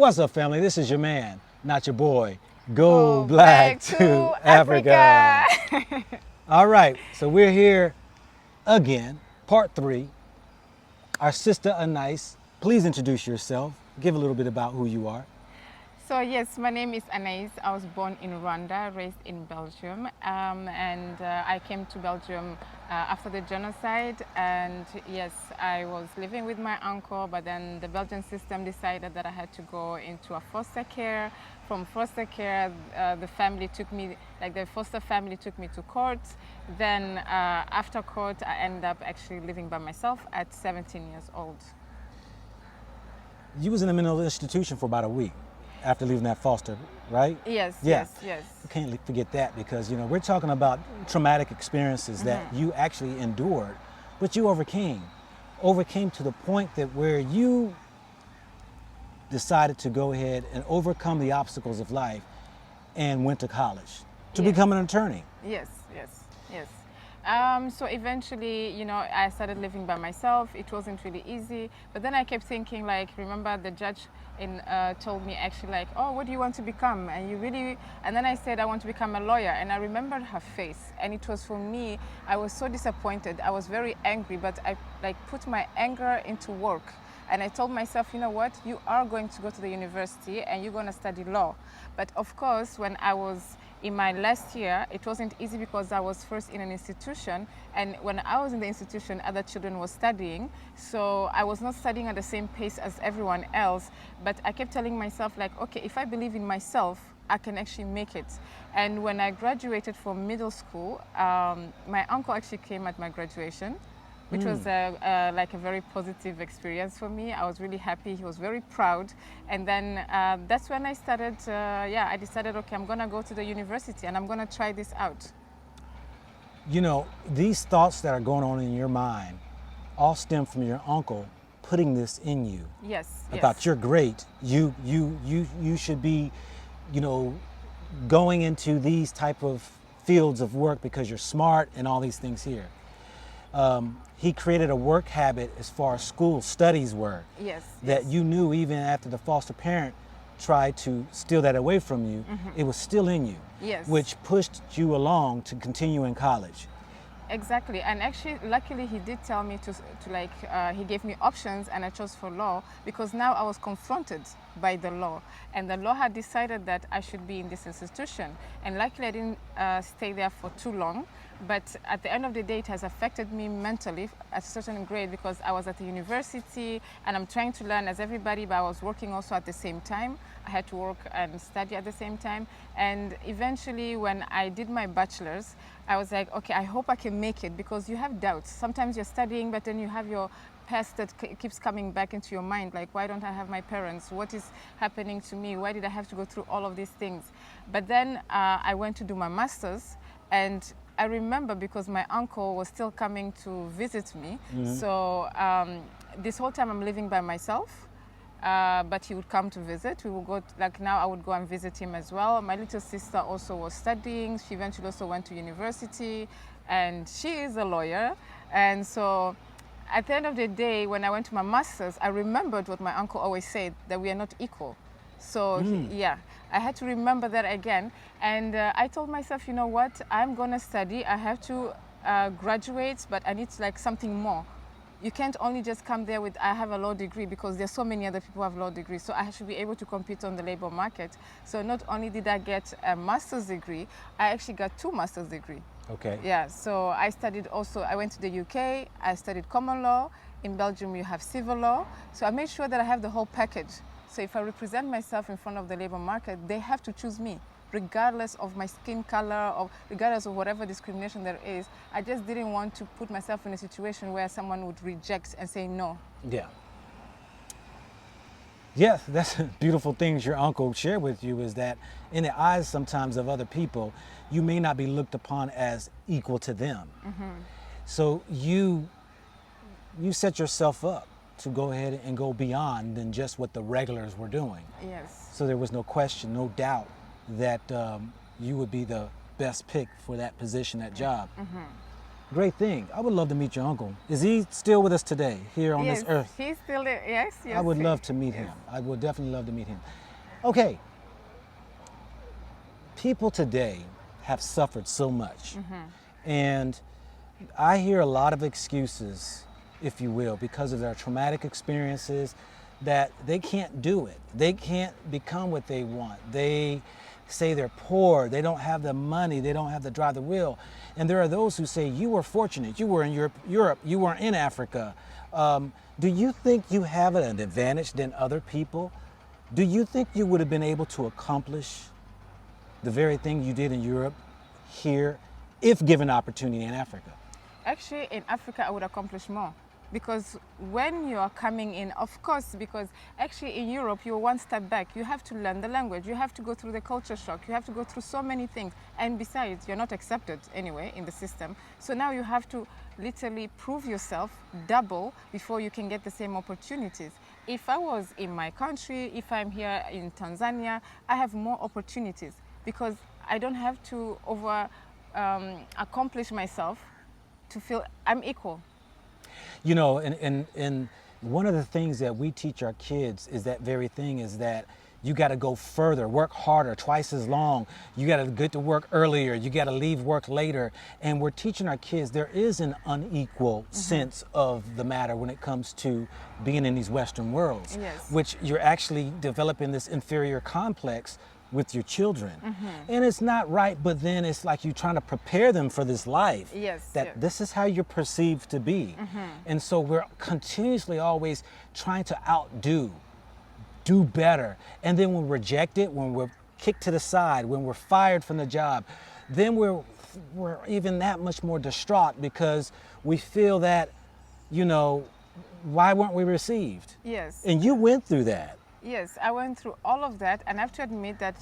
What's up, family? This is your man, not your boy. Go Go black back to to Africa. Africa. All right, so we're here again, part 3. Our sister Anais, please introduce yourself. Give a little bit about who you are. So yes, my name is Anais. I was born in Rwanda, raised in Belgium, and I came to Belgium after the genocide. And yes, I was living with my uncle, but then the Belgian system decided that I had to go into a foster care. From foster care, the family took me, like the foster family took me to court. Then after court, I ended up actually living by myself at 17 years old. You was in a mental institution for about a week after leaving that foster, right? Yes, Yeah. yes. You can't forget that because, you know, we're talking about traumatic experiences that you actually endured, but you overcame. Overcame to the point that where you decided to go ahead and overcome the obstacles of life and went to college to Yes. become an attorney. Yes. So eventually, you know, I started living by myself. It wasn't really easy, but then I kept thinking, like, remember the judge told me actually, like, oh, what do you want to become? And then I said I want to become a lawyer, and I remembered her face, and it was for me. I was so disappointed. I was very angry, but I like put my anger into work. And I told myself, you know what, you are going to go to the university and you're going to study law. But of course, when I was in my last year, it wasn't easy because I was first in an institution. And when I was in the institution, other children were studying. So I was not studying at the same pace as everyone else. But I kept telling myself, like, okay, if I believe in myself, I can actually make it. And when I graduated from middle school, my uncle actually came at my graduation, which was like a very positive experience for me. I was really happy. He was very proud. And then that's when I started, I decided, okay, I'm going to go to the university and I'm going to try this out. You know, these thoughts that are going on in your mind all stem from your uncle putting this in you. Yes. About you're great. You should be, you know, going into these type of fields of work because you're smart and all these things here. He created a work habit as far as school studies were. Yes. That you knew even after the foster parent tried to steal that away from you, it was still in you. Yes. Which pushed you along to continue in college. Exactly, and actually, luckily, he did tell me to he gave me options, and I chose for law because now I was confronted by the law, and the law had decided that I should be in this institution. And luckily, I didn't stay there for too long. But at the end of the day, it has affected me mentally at a certain grade because I was at the university and I'm trying to learn as everybody, but I was working also at the same time. I had to work and study at the same time. And eventually, when I did my bachelor's, I was like, okay, I hope I can make it because you have doubts. Sometimes you're studying, but then you have your past that keeps coming back into your mind. Like, why don't I have my parents? What is happening to me? Why did I have to go through all of these things? But then I went to do my master's, and I remember because my uncle was still coming to visit me. So this whole time I'm living by myself, but he would come to visit. We would go, like now I would go and visit him as well. My little sister also was studying. She eventually also went to university and she is a lawyer. And so at the end of the day, when I went to my master's, I remembered what my uncle always said, that we are not equal. So I had to remember that again. And I told myself, you know what, I'm gonna study. I have to graduate, but I need like something more. You can't only just come there with, I have a law degree, because there's so many other people who have law degrees. So I should be able to compete on the labor market. So not only did I get a master's degree, I actually got 2 master's degrees. Okay. Yeah, so I studied also, I went to the UK, I studied common law. In Belgium, you have civil law. So I made sure that I have the whole package. So if I represent myself in front of the labor market, they have to choose me, regardless of my skin color or regardless of whatever discrimination there is. I just didn't want to put myself in a situation where someone would reject and say no. Yeah. Yes, that's beautiful things your uncle shared with you, is that in the eyes sometimes of other people, you may not be looked upon as equal to them. So you set yourself up to go ahead and go beyond than just what the regulars were doing. Yes. So there was no question, no doubt that you would be the best pick for that position, that job. Great thing. I would love to meet your uncle. Is he still with us today here on Yes, this earth? he's still there. Yes, yes. I would love to meet him. I would definitely love to meet him. Okay. People today have suffered so much. And I hear a lot of excuses, if you will, because of their traumatic experiences that they can't do it. They can't become what they want. They say they're poor, they don't have the money, they don't have the drive, the will. And there are those who say, you were fortunate, you were in Europe, you were in Africa. Do you think you have an advantage than other people? Do you think you would have been able to accomplish the very thing you did in Europe here if given opportunity in Africa? Actually, in Africa, I would accomplish more. Because when you are coming in, of course, because actually in Europe, you're one step back. You have to learn the language. You have to go through the culture shock. You have to go through so many things. And besides, you're not accepted anyway in the system. So now you have to literally prove yourself double before you can get the same opportunities. If I was in my country, if I'm here in Tanzania, I have more opportunities because I don't have to accomplish myself to feel I'm equal. You know, and one of the things that we teach our kids is that very thing is that you got to go further, work harder, twice as long. You got to get to work earlier. You got to leave work later. And we're teaching our kids there is an unequal sense of the matter when it comes to being in these Western worlds, Yes. which you're actually developing this inferior complex with your children. And it's not right, but then it's like you're trying to prepare them for this life. Yes, That yes. this is how you're perceived to be. And so we're continuously always trying to outdo, do better. And then when we're rejected, when we're kicked to the side, when we're fired from the job, then we're even that much more distraught because we feel that, you know, why weren't we received? Yes. And you went through that. Yes, I went through all of that, and I have to admit that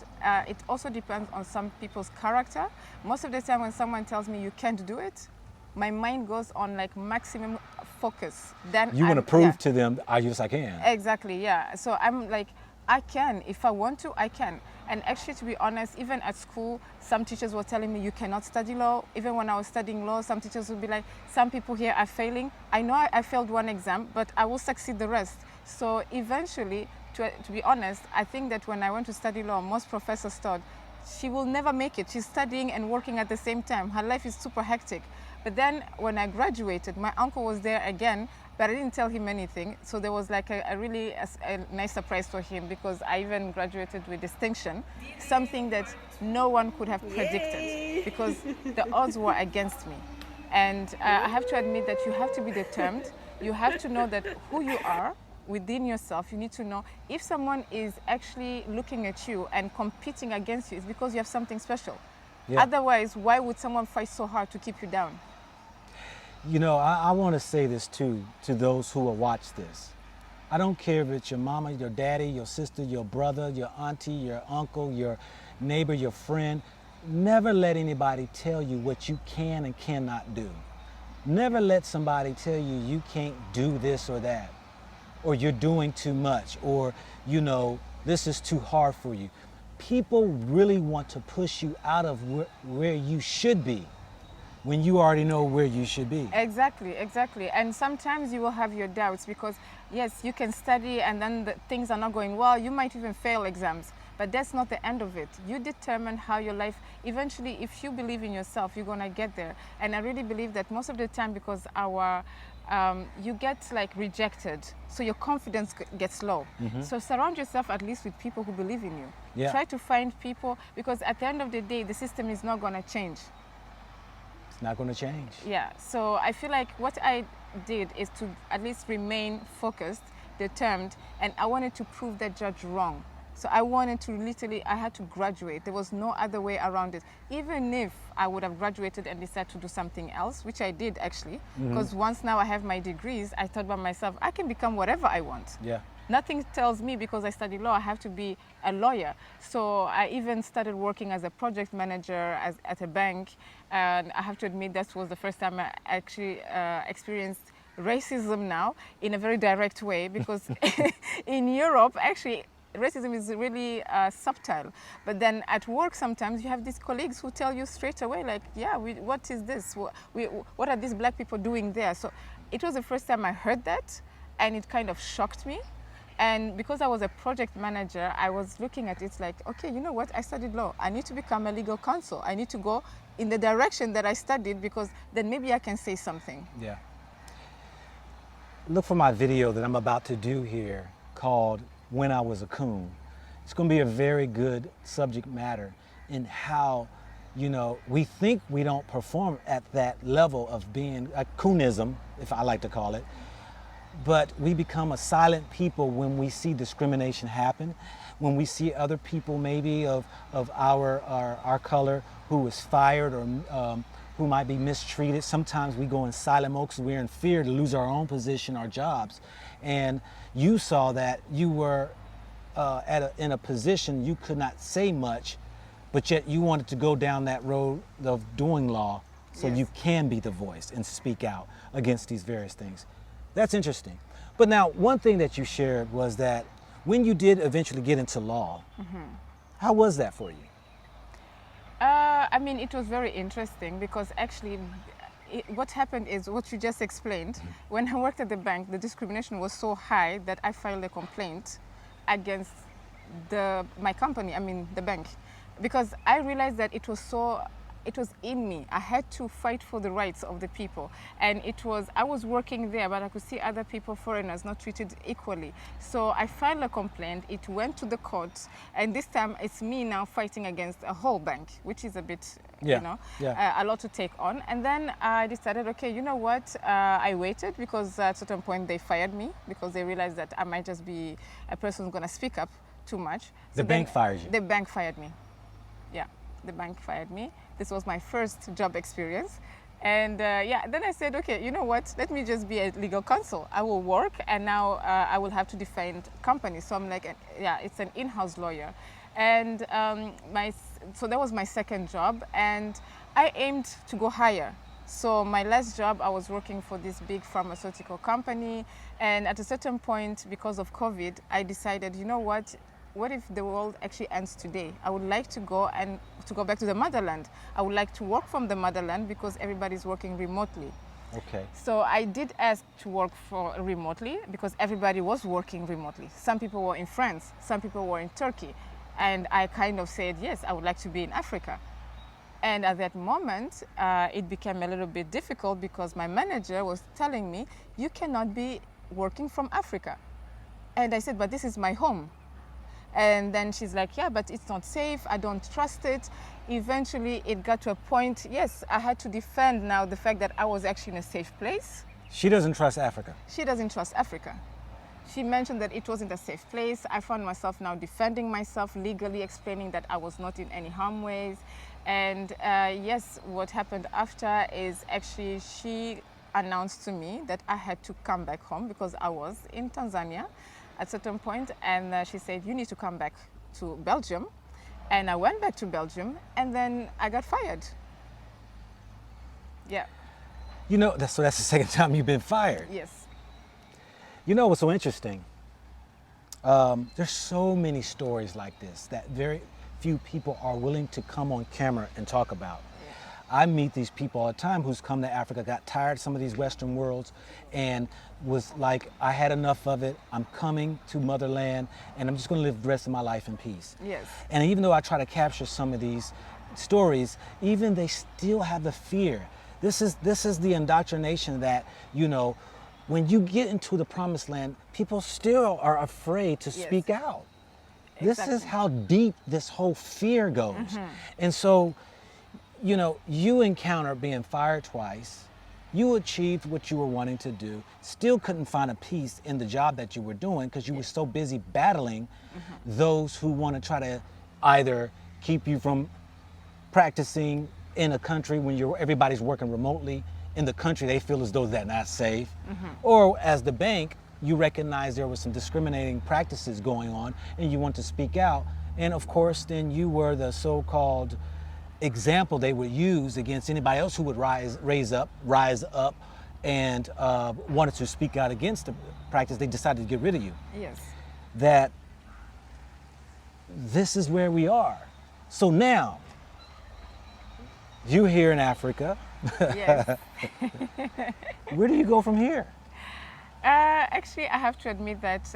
it also depends on some people's character. Most of the time when someone tells me you can't do it, my mind goes on like maximum focus. Then You want to prove to them, yes, I can. Exactly, yeah. So I'm like, I can. If I want to, I can. And actually, to be honest, even at school, some teachers were telling me you cannot study law. Even when I was studying law, some teachers would be like, some people here are failing. I know I failed one exam, but I will succeed the rest. So eventually, to be honest, I think that when I went to study law, most professors thought she will never make it. She's studying and working at the same time. Her life is super hectic. But then when I graduated, my uncle was there again, but I didn't tell him anything. So there was like a really nice surprise for him because I even graduated with distinction, something that no one could have predicted because the odds were against me. And I have to admit that you have to be determined. You have to know that who you are within yourself. You need to know if someone is actually looking at you and competing against you, it's because you have something special. Yeah. Otherwise, why would someone fight so hard to keep you down? You know, I want to say this too to those who will watch this. I don't care if it's your mama, your daddy, your sister, your brother, your auntie, your uncle, your neighbor, your friend. Never let anybody tell you what you can and cannot do. Never let somebody tell you you can't do this or that, or you're doing too much, or, you know, this is too hard for you. People really want to push you out of where you should be when you already know where you should be. Exactly, exactly. And sometimes you will have your doubts because, yes, you can study and then things are not going well. You might even fail exams, but that's not the end of it. You determine how your life, eventually, if you believe in yourself, you're gonna get there. And I really believe that most of the time because you get like rejected, so your confidence gets low. So surround yourself at least with people who believe in you. Yeah. Try to find people because at the end of the day, the system is not gonna change. It's not going to change. Yeah, so I feel like what I did is to at least remain focused, determined, and I wanted to prove that judge wrong. So I wanted to literally, I had to graduate. There was no other way around it. Even if I would have graduated and decided to do something else, which I did actually, because once now I have my degrees, I thought by myself, I can become whatever I want. Yeah. Nothing tells me because I study law, I have to be a lawyer. So I even started working as a project manager at a bank. And I have to admit that was the first time I actually experienced racism now in a very direct way because in Europe, actually, racism is really subtle. But then at work, sometimes you have these colleagues who tell you straight away, like, yeah, what is this? What are these black people doing there? So it was the first time I heard that, and it kind of shocked me. And because I was a project manager, I was looking at it like, okay, you know what? I studied law. I need to become a legal counsel. I need to go in the direction that I studied, because then maybe I can say something. Yeah. Look for my video that I'm about to do here called When I Was a Coon. It's going to be a very good subject matter in how, you know, we think we don't perform at that level of being a coonism, if I like to call it, but we become a silent people when we see discrimination happen, when we see other people maybe of our color who is fired or who might be mistreated. Sometimes we go in silent mode because we're in fear to lose our own position, our jobs. And you saw that you were in a position you could not say much, but yet you wanted to go down that road of doing law so Yes. you can be the voice and speak out against these various things. That's interesting. But now, one thing that you shared was that when you did eventually get into law, how was that for you? I mean, it was very interesting because actually what happened is what you just explained. When I worked at the bank, the discrimination was so high that I filed a complaint against my company, I mean the bank, because I realized that it was in me. I had to fight for the rights of the people. And I was working there, but I could see other people, foreigners, not treated equally. So I filed a complaint, it went to the court, and this time it's me now fighting against a whole bank, which is a bit, a lot to take on. And then I decided, okay, you know what, I waited because at a certain point they fired me because they realized that I might just be a person who's gonna speak up too much. The bank fired you? The bank fired me, yeah. The bank fired me. This was my first job experience. And then I said, okay, you know what? Let me just be a legal counsel. I will work, and now I will have to defend companies. So I'm like, it's an in-house lawyer. And so that was my second job, and I aimed to go higher. So my last job, I was working for this big pharmaceutical company. And at a certain point, because of COVID, I decided, you know what if the world actually ends today? I would like to go back to the motherland. I would like to work from the motherland because everybody's working remotely. Okay. So I did ask to work remotely because everybody was working remotely. Some people were in France, some people were in Turkey. And I kind of said, yes, I would like to be in Africa. And at that moment, it became a little bit difficult because my manager was telling me, you cannot be working from Africa. And I said, but this is my home. And then she's like, yeah, but it's not safe. I don't trust it. Eventually, it got to a point, yes, I had to defend now the fact that I was actually in a safe place. She doesn't trust Africa. She doesn't trust Africa. She mentioned that it wasn't a safe place. I found myself now defending myself legally, explaining that I was not in any harm ways. And yes, what happened after is actually she announced to me that I had to come back home because I was in Tanzania at a certain point, and she said, you need to come back to Belgium. And I went back to Belgium, and then I got fired. Yeah. You know, that's the second time you've been fired. Yes. You know what's so interesting? There's so many stories like this that very few people are willing to come on camera and talk about. I meet these people all the time who's come to Africa, got tired of some of these Western worlds, and was like, I had enough of it. I'm coming to motherland, and I'm just going to live the rest of my life in peace. Yes. And even though I try to capture some of these stories, even they still have the fear. This is the indoctrination that, you know, when you get into the promised land, people still are afraid to speak out. Exactly. This is how deep this whole fear goes. And so, you know, you encountered being fired twice. You achieved what you were wanting to do, still couldn't find a peace in the job that you were doing because you were so busy battling those who want to try to either keep you from practicing in a country when everybody's working remotely. In the country, they feel as though they're not safe. Or as the bank, you recognize there was some discriminating practices going on and you want to speak out. And of course, then you were the so-called example they would use against anybody else who would rise up and wanted to speak out against the practice. They decided to get rid of you. Yes. That this is where we are. So now, you're here in Africa. Yes. Where do you go from here? Actually, I have to admit that,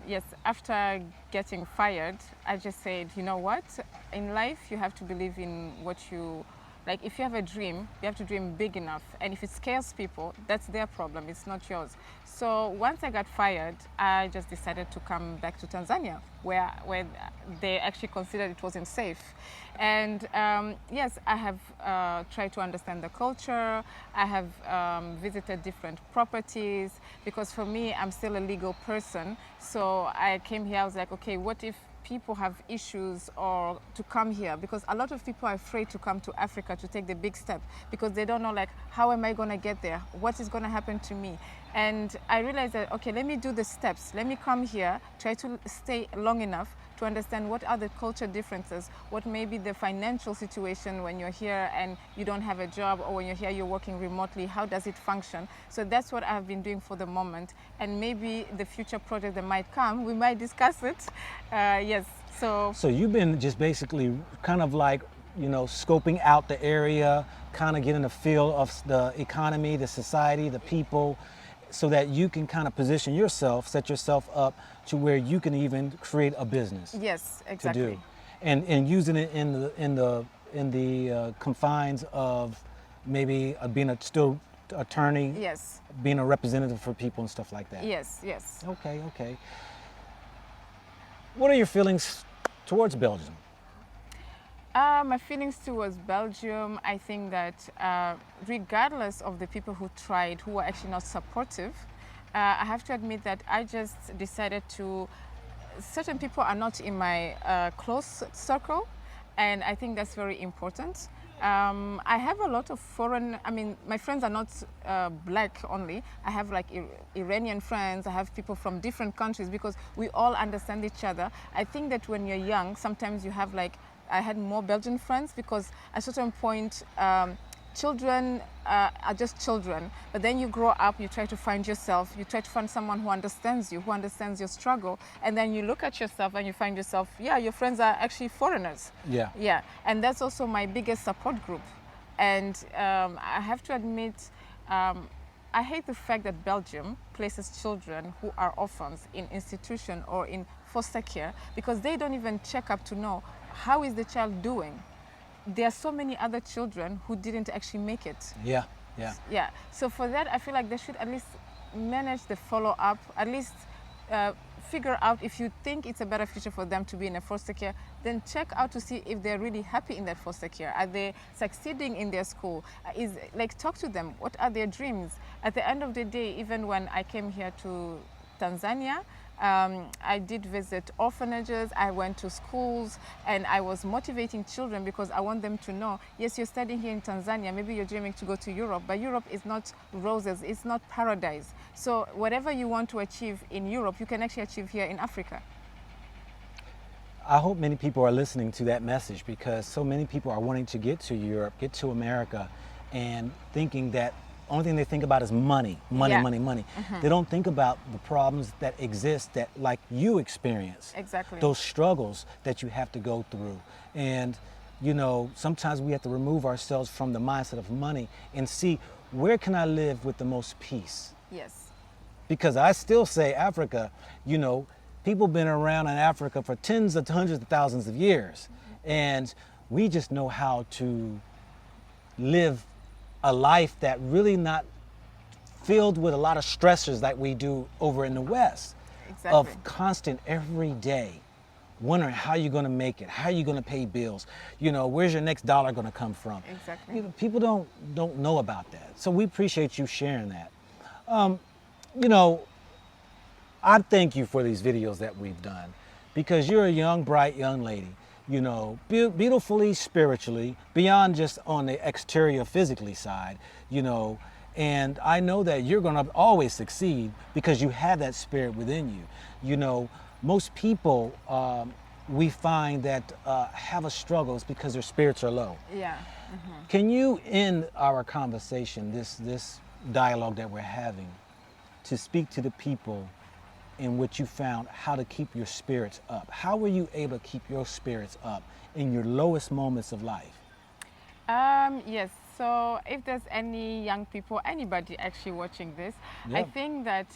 yes, after getting fired, I just said, you know what? In life, you have to believe in what you, like, if you have a dream, you have to dream big enough. And if it scares people, that's their problem, it's not yours. So once I got fired, I just decided to come back to Tanzania, where they actually considered it wasn't safe. And yes, I have tried to understand the culture. I have visited different properties, because for me, I'm still a legal person. So I came here, I was like, okay, what if people have issues or to come here, because a lot of people are afraid to come to Africa to take the big step, because they don't know, like, how am I going to get there? What is going to happen to me? And I realized that, okay, let me do the steps. Let me come here, try to stay long enough to understand what are the culture differences, what may be the financial situation when you're here and you don't have a job, or when you're here you're working remotely, how does it function? So that's what I've been doing for the moment, and maybe the future project that might come, we might discuss it. Yes, so you've been just basically kind of like, you know, scoping out the area, kind of getting a feel of the economy, the society, the people, so that you can kind of position yourself, set yourself up to where you can even create a business. yes, exactly. To do, and using it in the confines of maybe being a still attorney, Yes, being a representative for people and stuff like that. yes, yes. Okay, okay. What are your feelings towards Belgium? My feelings towards Belgium, I think that regardless of the people who tried, who were actually not supportive, I have to admit that I just decided to, certain people are not in my close circle, and I think that's very important. I have a lot of foreign, I mean, my friends are not black only. I have like Iranian friends, I have people from different countries, because we all understand each other. I think that when you're young, sometimes you have like, I had more Belgian friends, because at a certain point, children are just children, but then you grow up, you try to find yourself, you try to find someone who understands you, who understands your struggle, and then you look at yourself and you find yourself, yeah, your friends are actually foreigners. Yeah. Yeah, and that's also my biggest support group. And I have to admit, I hate the fact that Belgium places children who are orphans in institution or in foster care, because they don't even check up to know how is the child doing. There are so many other children who didn't actually make it. Yeah, yeah. Yeah, so for that, I feel like they should at least manage the follow-up, at least figure out, if you think it's a better future for them to be in a foster care, then check out to see if they're really happy in that foster care. Are they succeeding in their school? Talk to them. What are their dreams? At the end of the day, even when I came here to Tanzania, I did visit orphanages, I went to schools, and I was motivating children, because I want them to know, yes, you're studying here in Tanzania, maybe you're dreaming to go to Europe, but Europe is not roses, it's not paradise. So whatever you want to achieve in Europe, you can actually achieve here in Africa. I hope many people are listening to that message, because so many people are wanting to get to Europe, get to America, and thinking that only thing they think about is money, money, Yeah. money, money. They don't think about the problems that exist, that like you experience. Exactly. Those struggles that you have to go through. And, you know, sometimes we have to remove ourselves from the mindset of money and see, where can I live with the most peace? Yes. Because I still say Africa, you know, people been around in Africa for tens of hundreds of thousands of years. And we just know how to live a life that really not filled with a lot of stressors like we do over in the West. Exactly. Of constant every day wondering how you're going to make it, how you're going to pay bills, you know, where's your next dollar going to come from. Exactly. You know, people don't know about that. So we appreciate you sharing that. You know, I thank you for these videos that we've done, because you're a young, bright young lady, you know, beautifully, spiritually, beyond just on the exterior physically side, you know, and I know that you're going to always succeed because you have that spirit within you. You know, most people we find that have a struggle is because their spirits are low. Yeah. Can you end our conversation, this dialogue that we're having, to speak to the people in which you found how to keep your spirits up? How were you able to keep your spirits up in your lowest moments of life? Yes. So if there's any young people, anybody actually watching this, Yeah. I think that,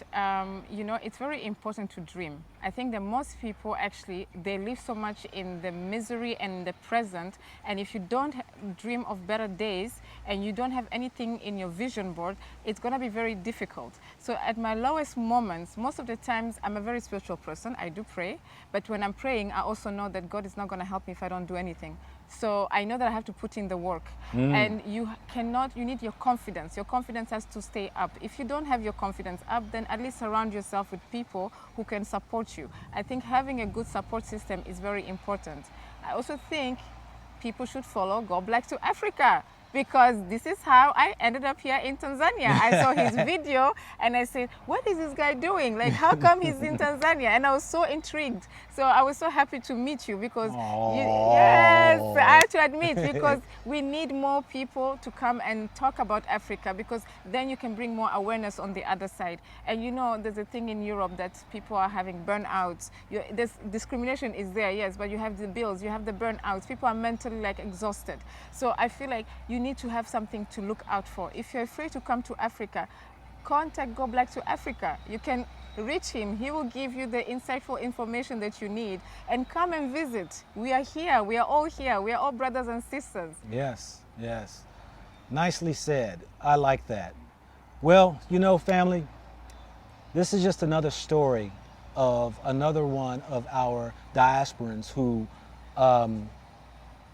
it's very important to dream. I think that most people actually, they live so much in the misery and the present. And if you don't dream of better days and you don't have anything in your vision board, it's going to be very difficult. So at my lowest moments, most of the times, I'm a very spiritual person. I do pray. But when I'm praying, I also know that God is not going to help me if I don't do anything. So I know that I have to put in the work. And you need your confidence. Your confidence has to stay up. If you don't have your confidence up, then at least surround yourself with people who can support you. I think having a good support system is very important. I also think people should follow Go Black to Africa, because this is how I ended up here in Tanzania. I saw his video and I said, what is this guy doing? Like, how come he's in Tanzania? And I was so intrigued. So I was so happy to meet you because, yes, I have to admit, because we need more people to come and talk about Africa, because then you can bring more awareness on the other side. And there's a thing in Europe that people are having burnouts. This discrimination is there, yes, but you have the bills, you have the burnouts. People are mentally exhausted. So I feel like you need to have something to look out for. If you're afraid to come to Africa, contact Go Black to Africa. You can reach him. He will give you the insightful information that you need. And come and visit. We are here. We are all here. We are all brothers and sisters. Yes, yes. Nicely said. I like that. Well, family, this is just another story of another one of our diasporans who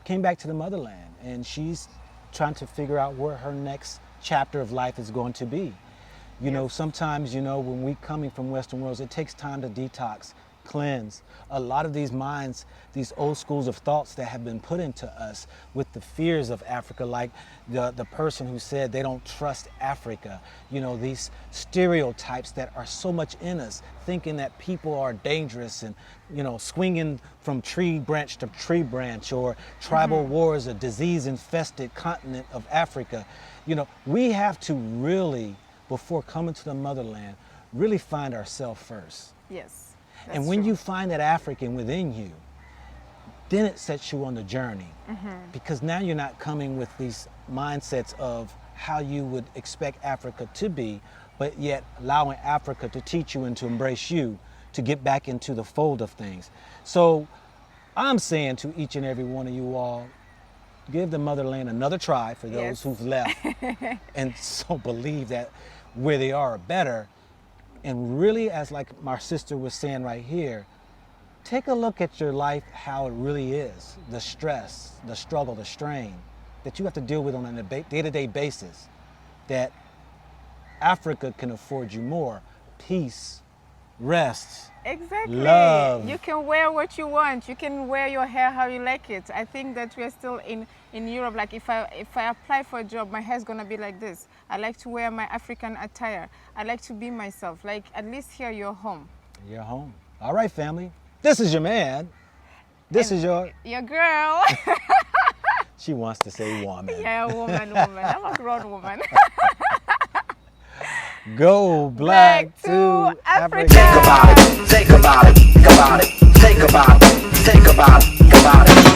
came back to the motherland, and she's trying to figure out where her next chapter of life is going to be. Sometimes, when we coming from Western worlds, it takes time to detox, cleanse. A lot of these minds, these old schools of thoughts that have been put into us with the fears of Africa, like the person who said they don't trust Africa. These stereotypes that are so much in us, thinking that people are dangerous and, swinging from tree branch to tree branch, or tribal wars, a disease-infested continent of Africa. We have to really, before coming to the motherland, really find ourselves first. Yes. And when you find that African within you, then it sets you on the journey. Because now you're not coming with these mindsets of how you would expect Africa to be, but yet allowing Africa to teach you and to embrace you to get back into the fold of things. So I'm saying to each and every one of you all, give the motherland another try for those who've left and so believe that where they are better. And really, as like my sister was saying right here, take a look at your life, how it really is, the stress, the struggle, the strain that you have to deal with on a day-to-day basis, that Africa can afford you more peace, rest, exactly. love. You can wear what you want. You can wear your hair how you like it. I think that we're still in Europe. Like if I apply for a job, my hair's gonna be like this. I like to wear my African attire. I like to be myself. Like, at least here you're home. You're home. All right, family. This is your man. This is your girl. She wants to say woman. Yeah, woman. I'm a grown woman. Go Black to Africa. Think about it. Think about it. Think about it. Think about it. Think about it.